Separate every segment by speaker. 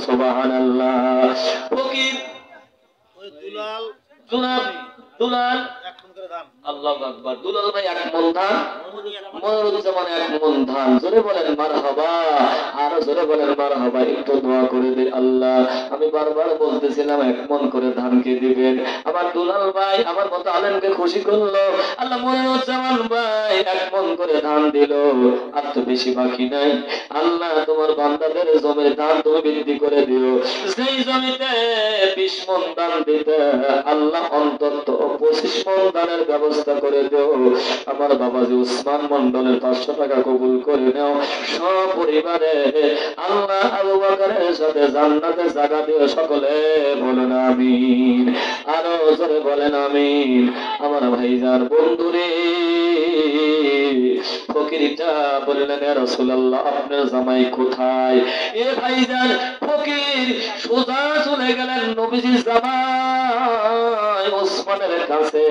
Speaker 1: সুবহানাল্লাহ। ফকির ওই দুলাল দুলাল আল্লাহু আকবার। দুলাল ভাই এক মন ধান, মনিরুজ্জামান এক মন ধান। জোরে বলেন মারহাবা, আরো জোরে বলেন মারহাবা। একটু দোয়া করে দে আল্লাহ। আমি বারবার বলতেছিলাম এক মন করে ধান কে দিবেন। আমার দুলাল ভাই আমার মতো আলেমকে খুশি করলো। আল্লাহ মনিরুজ্জামান ভাই এক মন করে ধান দিল। আর তো বেশি বাকি নাই। আল্লাহ তোমার বান্দাদের জমির ধান তুমি বৃদ্ধি করে দিও। যেই জমিতে 20 মন ধান দিতে আল্লাহ অন্তত 25 মন ধানের ব্যবস্থা করে দিও। আমার বাবাজি উসমান মন্ডলের 500 টাকা কবুল করে নাও। সপরিবারে আল্লাহ আবু বকরের সাথে জান্নাতে জায়গা দিও। সকলে বলেন আমিন, আরো জোরে বলেন আমিন। আমার ভাইজান বন্ধুরে ফকিরটা বললেন ইয়া রাসূলুল্লাহ আপনার জামাই কোথায়? এ ভাইজান ফকির সোজা চলে গেলেন নবীজির জামাই ওসমানের কাছে।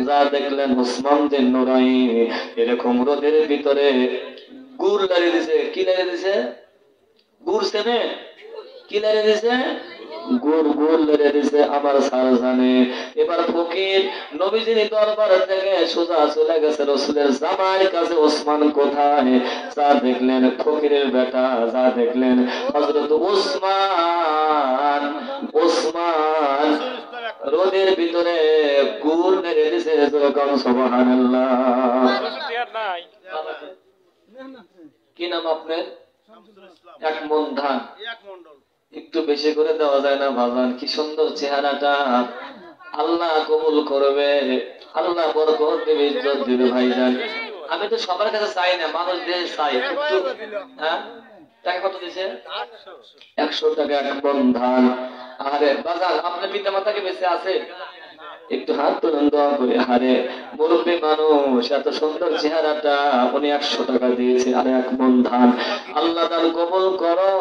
Speaker 1: যা দেখলেন ওসমান বিন নুরাইন এরকম রোদের ভিতরে গুড় লাগিয়ে দিছে। কি লাগিয়ে দিছে? গুড় চেনে? কি লাগিয়ে দিছে? গুড় গুড় লাগিয়ে দিছে। আমার স্যার জানে। এবার ফকির নবীজির দরবার থেকে সোজা চলে গেছে রাসূলের জামাইয়ের কাছে। ওসমান কোথায়? যা দেখলেন ফকিরের বেটা, যা দেখলেন হযরত ওসমান। ওসমান রোদের ভিতরে গুড় নেড়ে দিছে। সুবহানাল্লাহ। কি নাম আপনার? এক মন ধান একটু বেশি করে দেওয়া যায় না ভাজান? কি সুন্দর চেহারাটা। আল্লাহ কবুল করবে, আল্লাহ বরকত দেবে, ইজ্জত দেবে ভাইজান। আমি তো সবার কাছে চাই না, মানুষদের চাই। হ্যাঁ টাকা কত দিছে? 100 টাকা এক মন ধান। আরে বাজার আপনার পিতা মাতা কি বেঁচে আছে? একটু হাত তুলেন দোয়া করে। আরে মুরব্বী মানুষ, এত সুন্দর চেহারাটা, উনি 100 টাকা দিয়েছে আর এক মন ধান। আল্লাহ দান কবুল করো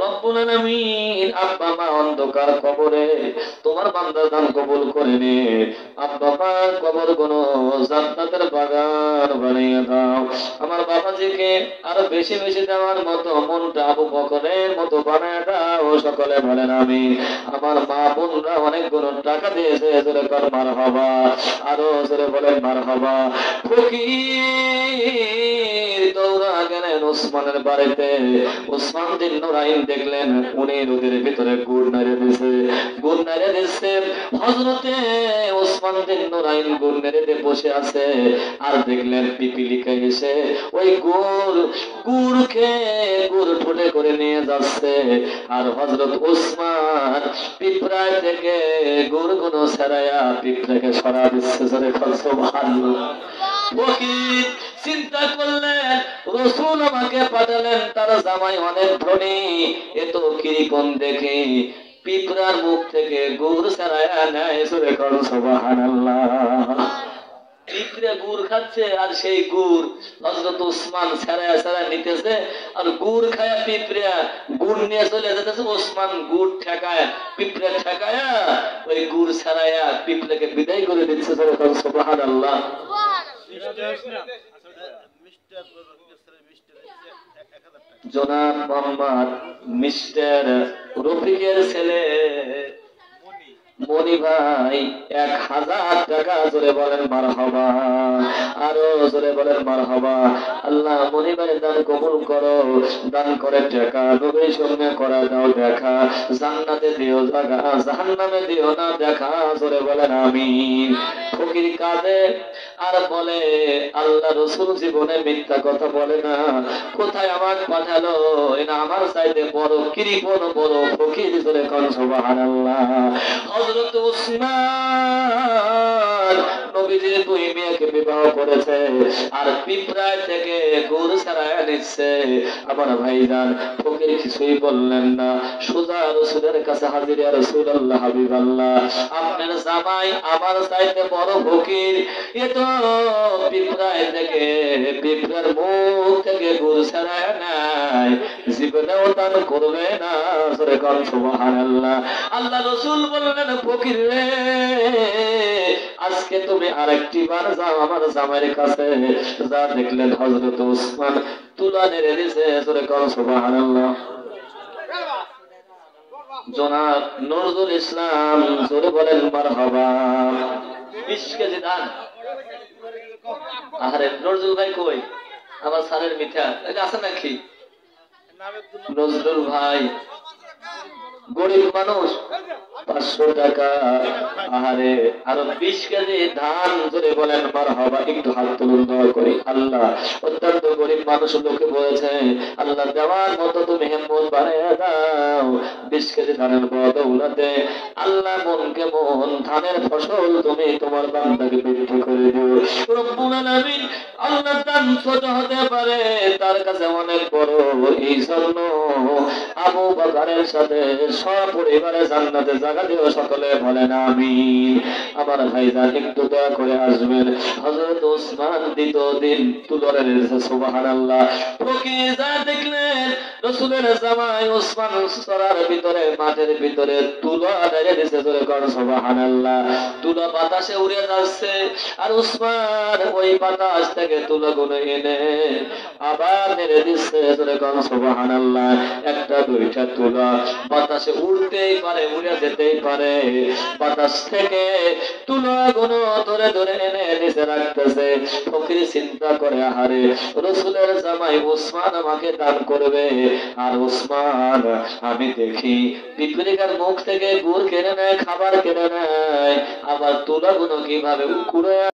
Speaker 1: রব্বুল আলামিন। আব্বা মা অন্ধকার কবরে, তোমার বান্দা দান কবুল করে নে। আব্বা মা কবর কোন জান্নাতের বাগান বানিয়ে দাও। আমার বাবাজিকে আরো বেশি বেশি দেওয়ার মতো মনটা আবু বকরের মতো বানায় দাও। সকলে বলেন আমিন। আমার মা বোনরা অনেকগুলো টাকা দিয়েছে। জোরে কর মারহাবা, আরো জোরে বলেন মারহাবা। ফকির দৌড়া গেলেন ওসমানের বাড়িতে। ওসমান বিন নুরাইন দেখলেন উনি রোদের ভিতরে গুড় নাড়ে দিছে। গুড় নাড়ে দিচ্ছে হযরতে ওসমান বিন নুরাইন গুড় নেড়ে দিয়ে বসে আছে। আর দেখলেন পিপিলিকা এসে ওই গুড় খেয়ে গুড় ঠোঁটে করে নিয়ে যাচ্ছে। আর হযরত ওসমান পিঁপড়ায় থেকে গুড় গুলো ছাড়াইয়া পিঁপড়াকে সরা দিচ্ছে। সুবহানাল্লাহ। ফকির চিন্তা করলেন রাসূল আমাকে পাঠালেন, তার জামাই অনেক ধনী, এ তো কিরকম দেখি পিঁপড়ার মুখ থেকে গুড় ছাড়াইয়া নেয়। সুবহানাল্লাহ। পিঁপড়ে গুড় খাচ্ছে আর সেই গুড় হযরত ওসমান ছাড়াইয়া ছাড়াইয়া নিতেছে। আর গুড় খায়া পিঁপড়া গুড় নিয়ে চলে যেতেছে। ওসমান গুড় ঠেকায় পিঁপড়ে ঠেকায়া ওই গুড় ছাড়াইয়া পিঁপড়াকে বিদায় করে দিচ্ছে। সুবহানাল্লাহ। জনাব মোহাম্মদ মিস্টার রফিকের ছেলে মনি ভাই 1000 টাকা। জোরে বলেন মারহাবা, আরো জোরে বলেন মারহাবা। আল্লাহ মনি ভাই দান কবুল করো। দান করে টাকা নবীর সঙ্গে করা দাও দেখা। জান্নাতে দিও জায়গা, জাহান্নামে দিও না দেখা। জোরে বলেন আমিন। ফকির কাঁদে আর বলে আল্লাহ রাসূল জীবনে মিথ্যা কথা বলে না। কোথায় আমার পাঠালো? এটা আমার চাইতে বড় কৃপণ বড় ফকির। জোরে কোন সুবহানাল্লাহ। হযরত ওসমান নবীজির 2 মেয়েকে বিবাহ করেছে আর পিঁপড়ায় থেকে গুড় ছাড়াইয়া নিচ্ছে। আমার ভাইজান ফকির কিছুই বললেন না, সোজা রাসূলের কাছে হাজির। ইয়া রাসূলুল্লাহ, হাবিবাল্লাহ, আপনার জামাই আমার চাইতে বড় ফকির। এ তো পিঁপড়ায় থেকে পিঁপড়ার মুখ থেকে গুড় ছাড়াইয়া নেয়, জীবনেও দান করবে না। জোরে কোন সুবহানাল্লাহ। আল্লাহ রাসূল বললেন ফকির রে, আজকে তুমি আরেকটি বার যাও আমার জামাইয়ের কাছে। যা দেখলেন হযরত ওসমান তুলা নেড়ে দিছে। জোরে কোন সুবহানাল্লাহ। জনাব নজরুল ইসলাম, জোরে বলেন মারহাবা। 20 কেজি ধান। আরে নজরুল ভাই কই? আমার স্যারের মিঠা এটা আছে নাকি? নজরুল ভাই গরিব মানুষ, 500 টাকা। আহারে আরো 20 কেজি ধান, জোরে বলেন মারহাবা। একটু হাত তুলুন দোয়া করি। আল্লাহ অত্যন্ত গরিব মানুষ, লোকে বলেছে আল্লাহ দেওয়ার মতো তুমি হিম্মত বাড়াইয়া দাও। 20 কেজি ধানের বদৌলতে আল্লাহ মনকে মন ধানের ফসল তুমি তোমার বান্দাকে বৃদ্ধি করে দিও রব্বুল আলামিন। আল্লাহ দান ছোট হতে পারে, তার কাছে অনেক বড়। এই জন্য আবু বকরের সাথে সপরিবারে জান্নাতে জায়গা দিও, সকলে বলেন আমিন। আমার ভাইজান একটু দয়া করে আসবেন। হযরত ওসমান দ্বিতীয় দিন তুলরে রয়েছে, সুবহানাল্লাহ। প্রকিজা দেখলেন রাসূলের জামাই ওসমান সরার ভিতরে, মাঠের ভিতরে তুলা দাঁড়িয়ে দিয়েছে, জোরে কর সুবহানাল্লাহ। তুলা বাতাসে উড়ে যাচ্ছে, আর ওসমান ওই বাতাস থেকে তুলাগুলো এনে আবার নেড়ে দিচ্ছে, জোরে কর সুবহানাল্লাহ। একটা দুইটা তুলা বাতাসে উড়তেই পারে, উড়ে যেতেই পারে। বাতাস থেকে তুলাগুলো ধরে ধরে এনে নিচে রাখতেছে। ফকির চিন্তা করে, আহারে রাসূলের জামাই ওসমান আমাকে দান করবে, আর ওসমান আমি দেখি পিপরিকার মুখ থেকে গুড় কেড়ে নেয়, খাবার কেড়ে নেয়, আবার তুলাগুলো কিভাবে কুড়ে